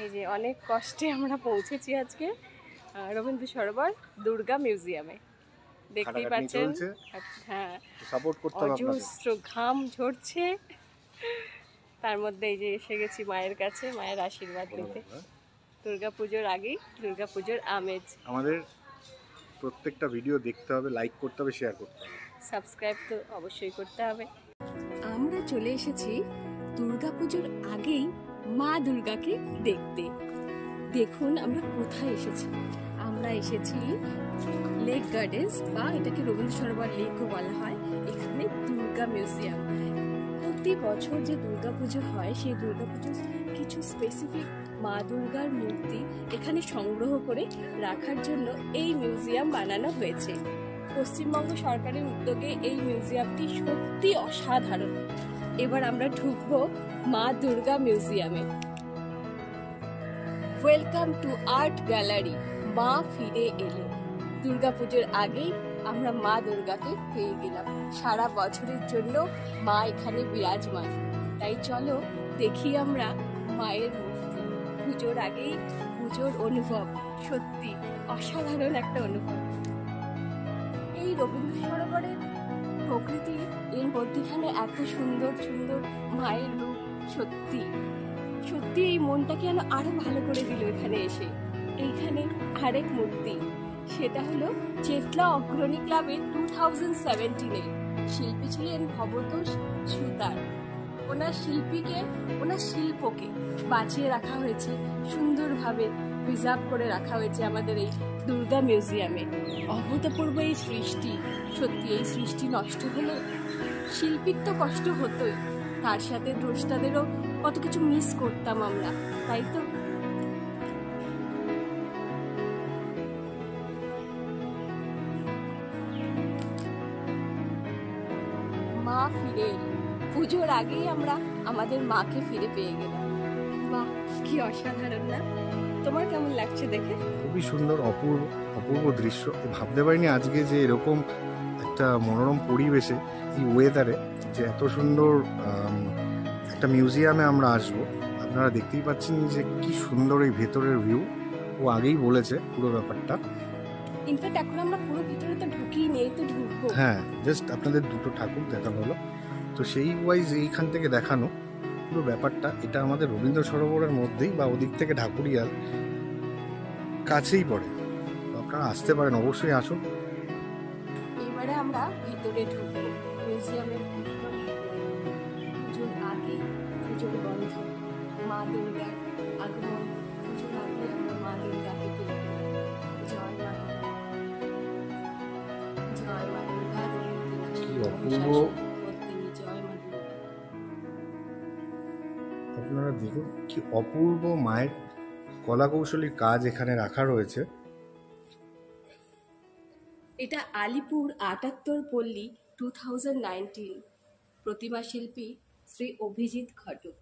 এই যে অনেক কষ্টে আমরা পৌঁছেছি আজকে রবীন্দ্র সরোবর দুর্গা মিউজিয়ামে। দেখতেই পাচ্ছেন, হ্যাঁ, অজস্র ঘাম ঝরছে। তার মধ্যে এই যে এসে গেছি মায়ের কাছে, মায়ের আশীর্বাদ নিতে। দুর্গাপুজোর আগেই দুর্গাপুজোর আমেজ। আমাদের প্রত্যেকটা ভিডিও দেখতে হবে, লাইক করতে হবে, শেয়ার করতে হবে, সাবস্ক্রাইব তো অবশ্যই করতে হবে। আমরা চলে এসেছি দুর্গাপুজোর আগেই মা দুর্গাকে দেখতে। দেখুন আমরা কোথায় এসেছি। আমরা এসেছি লেক গার্ডেন্স, বা এটাকে রবীন্দ্র সরোবর লেকও বলা হয়। এখানে দুর্গা মিউজিয়াম। প্রতি বছর যে দুর্গাপুজো হয়, সেই দুর্গাপুজোর কিছু স্পেসিফিক মা দুর্গার মূর্তি এখানে সংগ্রহ করে রাখার জন্য এই মিউজিয়াম বানানো হয়েছে। পশ্চিমবঙ্গ সরকারের উদ্যোগে এই মিউজিয়ামটি সত্যি অসাধারণ। এবার আমরা ঢুকবো মা দুর্গা মিউজিয়ামে। ওয়েলকাম টু আর্ট গ্যালারি, মা ফিরে এলো। দুর্গাপুজোর আগেই আমরা মা দুর্গাকে পেয়ে গেলাম। সারা বছরের জন্য মা এখানে বিরাজমান। তাই চলো দেখি আমরা মায়ের মূর্তি। পুজোর আগেই পুজোর অনুভব সত্যি অসাধারণ একটা অনুভব। এই রবীন্দ্র সরোবরের প্রকৃতি, এর মধ্যখানে এত সুন্দর সুন্দর মায়ের রূপ, সত্যি সত্যি এই মনটাকে আরো ভালো করে দিল এখানে এসে। এইখানে আরেক মূর্তি, সেটা হলো চেতলা অগ্রণী ক্লাবের 2017-এ শিল্পী ছিলেন ভবতোষ সুতার। ওনার শিল্পকে বাঁচিয়ে রাখা হয়েছে, সুন্দরভাবে প্রিজার্ভ করে রাখা হয়েছে আমাদের এই দুর্গা মিউজিয়ামে। অভূতপূর্ব এই সৃষ্টি, সত্যি এই সৃষ্টি নষ্ট হলে শিল্পীর তো কষ্ট হতোই, তার সাথে দ্রষ্টাদেরও কত কিছু মিস করতাম আমরা, তাই তো। মা ফিরে এলো। পুজোর আগেই আমরা আমাদের মাকে ফিরে পেয়ে গেলাম। বাহ, কি অসাধারণ না? তোমার কেমন লাগছে দেখে? খুবই সুন্দর, অপূর্ব দৃশ্য। ভাবতে পারিনি আজকে যে এরকম একটা মনোরম পরিবেশে, এই ওয়েদারে, যে এত সুন্দর একটা মিউজিয়ামে আমরা আসবো। আপনারা দেখতেই পাচ্ছেন যে কি সুন্দর এই ভেতরের ভিউ। ও আগেই বলেছে পুরো ব্যাপারটা। ইনফ্যাক্ট এখন আমরা পুরো ভিতরে তো ঢুকিয়ে নেই, তো ঢুকবো। হ্যাঁ, জাস্ট আপনাদের দুটো ঠাকুর দেখানো হলো, তো সেই ওয়াইজ এইখান থেকে দেখানো পুরো ব্যাপারটা। এটা আমাদের রবীন্দ্র সরোবরের মধ্যেই, বা ওদিক থেকে ঢাকুরিয়ার কাছেই পড়ে। আপনারা আসতে পারেন, অবশ্যই আসুন। এবারে আমরা ভিতরে ঢুকবো মিউজিয়ামের। পুজোর আগে, পুজোর বন্ধ, মা দুর্গার আগমন। পুজোর আগে আমরা মা দুর্গাকে পেয়ে গেলাম। জয় মা দুর্গা, জয় মা দুর্গা, জয় মা দুর্গা। আপনারা দেখুন কি অপূর্ব মায়ের কলা কৌশলীর কাজ এখানে রাখা রয়েছে। এটা আলিপুর ৭৮ পল্লী 2019, প্রতিমা শিল্পী শ্রী অভিজিৎ ঘটক।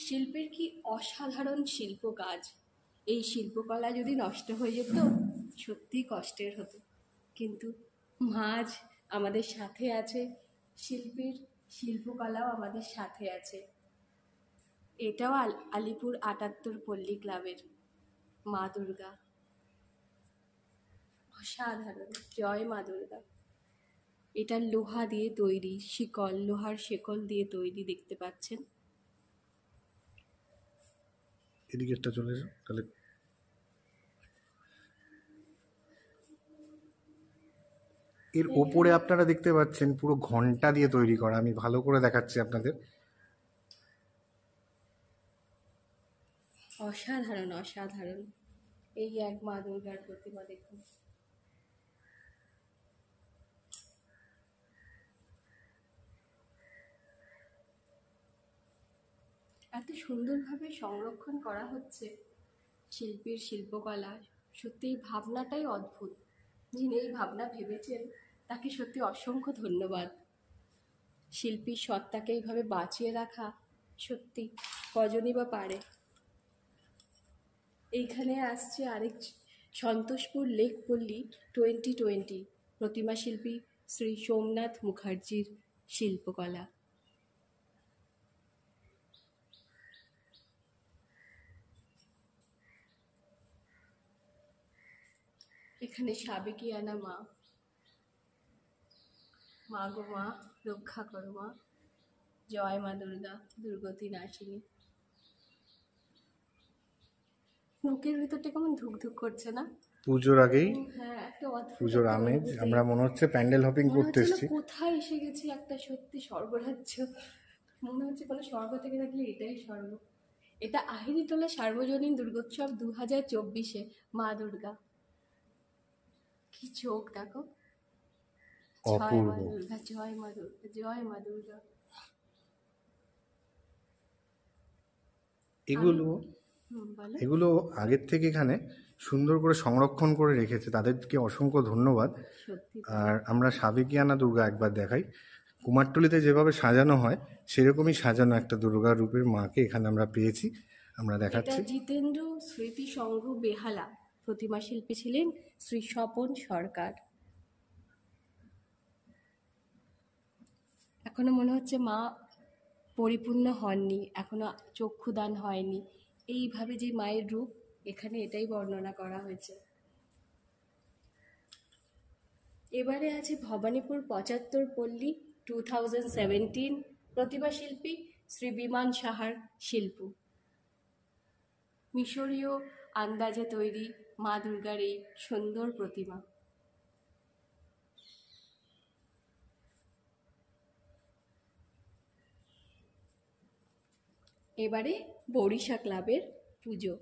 শিল্পের কি অসাধারণ শিল্প কাজ। এই শিল্পকলা যদি নষ্ট হয়ে যেত সত্যি কষ্টের হতো, কিন্তু মাঝ আমাদের সাথে আছে, শিল্পীর শিল্পকলাও আমাদের সাথে আছে। এটাও আলিপুর ৭৮ পল্লী ক্লাবের মা দুর্গা, অসাধারণ। জয় মা দুর্গা। এটা লোহা দিয়ে তৈরি, শিকল, লোহার শিকল দিয়ে তৈরি, দেখতে পাচ্ছেন। এদিকে একটা চলে যাও তাহলে। এর ওপরে আপনারা দেখতে পাচ্ছেন পুরো ঘন্টা দিয়ে তৈরি করা। আমি ভালো করে দেখাচ্ছি আপনাদের। অসাধারণ অসাধারণ। এই এক মা দুর্গার প্রতিমা দেখুন। এত সুন্দরভাবে সংরক্ষণ করা হচ্ছে শিল্পীর শিল্পকলা। সত্যি এই ভাবনাটাই অদ্ভুত। যিনি এই ভাবনা ভেবেছেন তাকে সত্যি অসংখ্য ধন্যবাদ। শিল্পীর সত্তাকে এইভাবে বাঁচিয়ে রাখা সত্যি কজনই বা পারে। এইখানে আসছে আরেক সন্তোষপুর লেক পল্লী 2020, প্রতিমা শিল্পী শ্রী সোমনাথ মুখার্জির শিল্পকলা। এখানে সাবেকিয়ানা মা, মা গো মা রক্ষা করো মা, জয় মা দুর্গা, দুর্গতি নাশিনী। মুখের ভিতরটা কেমন ধুকধুক করছে না? পুজোর আগেই, হ্যাঁ, একটা অদ্ভুত পুজোর একটা আমেজ। অনুভূতি। আমরা মনে হচ্ছে প্যান্ডেল হপিং মনে করতে হচ্ছিল এসেছি। কোথায় এসে গেছি, একটা সত্যি স্বর্গরাজ্য মনে হচ্ছে। কোনো স্বর্গ থেকে থাকলে এটাই স্বর্গ। এটা আহিরিটোলা সার্বজনীন দুর্গোৎসব 2024-এ মা দুর্গা। কি চোখ দেখো, জয় মা অপূর্ব। দুর্গা, জয় মা দুর্গা, জয় মা দুর্গা। এগুলো বলো। এগুলো আগের থেকে এখানে সুন্দর করে সংরক্ষণ করে রেখেছে, তাদেরকে অসংখ্য ধন্যবাদ। সত্যি আর আমরা সাবেকিয়ানা দুর্গা একবার দেখাই। কুমারটুলিতে যেভাবে সাজানো হয় সেরকমই সাজানো একটা দুর্গা রূপের মাকে এখানে আমরা পেয়েছি, আমরা এটা দেখাচ্ছি। জিতেন্দ্র স্মৃতি সংঘ বেহালা, প্রতিমা শিল্পী ছিলেন শ্রী স্বপন সরকার। এখনো মনে হচ্ছে মা পরিপূর্ণ হননি, এখনো চক্ষুদান হয়নি। এইভাবে যে মায়ের রূপ, এখানে এটাই বর্ণনা করা হয়েছে। এবারে আছে ভবানীপুর 75 পল্লী 2017, প্রতিমা শিল্পী শ্রী বিমান সাহার শিল্প। মিশরীয় আন্দাজে তৈরি মা দুর্গার এই সুন্দর প্রতিমা। এবারে বরিশা ক্লাবের পুজো,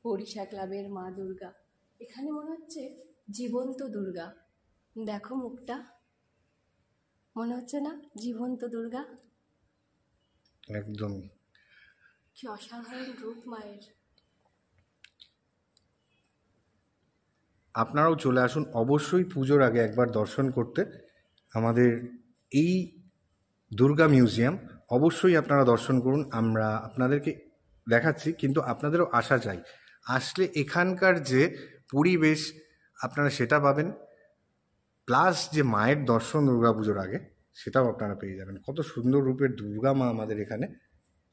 বরিশা ক্লাবের মা দুর্গা। এখানে মনে হচ্ছে জীবন্ত দুর্গা, দেখো মুখটা, মনে হচ্ছে না জীবন্ত দুর্গা? একদম কি অসাধারণ রূপ মায়ের। আপনারাও চলে আসুন অবশ্যই পুজোর আগে একবার দর্শন করতে আমাদের এই দুর্গা মিউজিয়াম। অবশ্যই আপনারা দর্শন করুন, আমরা আপনাদেরকে দেখাচ্ছি, কিন্তু আপনাদেরও আসা চাই। আসলে এখানকার যে পরিবেশ আপনারা সেটা পাবেন, প্লাস যে মায়ের দর্শন দুর্গা পুজোর আগে সেটাও আপনারা পেয়ে যাবেন। কত সুন্দর রূপের দুর্গা মা আমাদের এখানে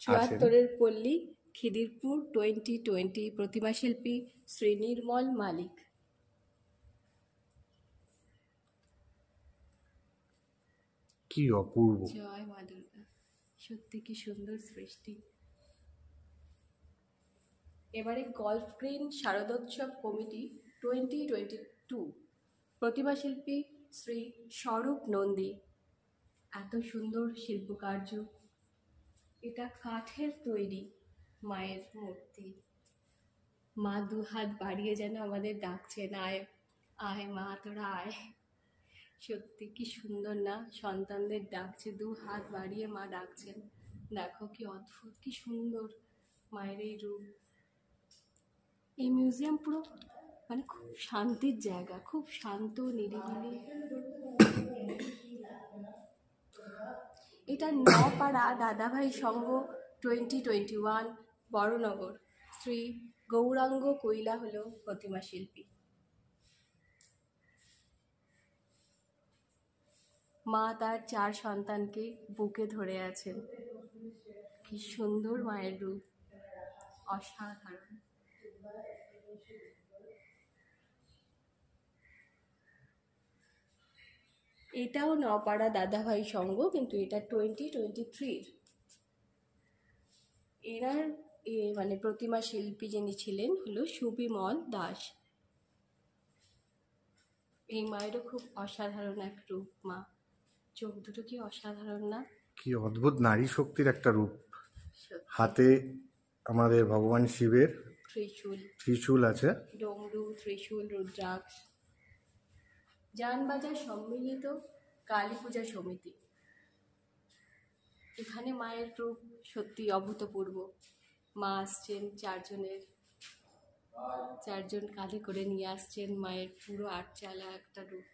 আছেন। 74 পল্লী খিদিরপুর 2020, প্রতিমা শিল্পী শ্রী নির্মল মালিক। কি অপূর্ব। জয় মা দুর্গা, সত্যি কি সুন্দর সৃষ্টি। এবারে গল্ফ গ্রিন শারদোৎসব কমিটি 2022, প্রতিমা শিল্পী শ্রী স্বরূপ নন্দী। এত সুন্দর শিল্পকার্য, এটা কাঠের তৈরি মায়ের মূর্তি। মা দু হাত বাড়িয়ে যেন আমাদের ডাকছেন, আয় আয় মা তোরা আয়। সত্যি কি সুন্দর না, সন্তানদের ডাকছে, দু হাত বাড়িয়ে মা ডাকছেন। দেখো কি অদ্ভুত, কি সুন্দর মায়ের এই রূপ। এই মিউজিয়াম পুরো মানে খুব শান্তির জায়গা, খুব শান্ত নিরিবিলি। এটা নপাড়া দাদাভাই সংঘ 2021, বড়নগর। শ্রী গৌরাঙ্গ কৈলা হলো প্রতিমা শিল্পী। মা তার 4 সন্তানকে বুকে ধরে আছেন। কি সুন্দর মায়ের রূপ, অসাধারণ। এটাও নপাড়া দাদাভাই সংঘ, কিন্তু এটা 2023। এনার মানে প্রতিমা শিল্পী যিনি ছিলেন হলো সুবিমল দাস। এই মায়েরও খুব অসাধারণ এক রূপ মা, চোখ দুটো কি অসাধারণ না? কি অদ্ভুত নারী শক্তির একটা রূপ। সত্যি। হাতে আমাদের ভগবান শিবের ত্রিশূল আছে, ডমরু, ত্রিশূল, রুদ্রাক্ষ। যানবাজার সম্মিলিত কালী পূজা সমিতি। এখানে মায়ের রূপ সত্যি অভূতপূর্ব। মা আসছেন 4জন কাঁধে করে নিয়ে আসছেন মায়ের পুরো 8 চালা একটা রূপ।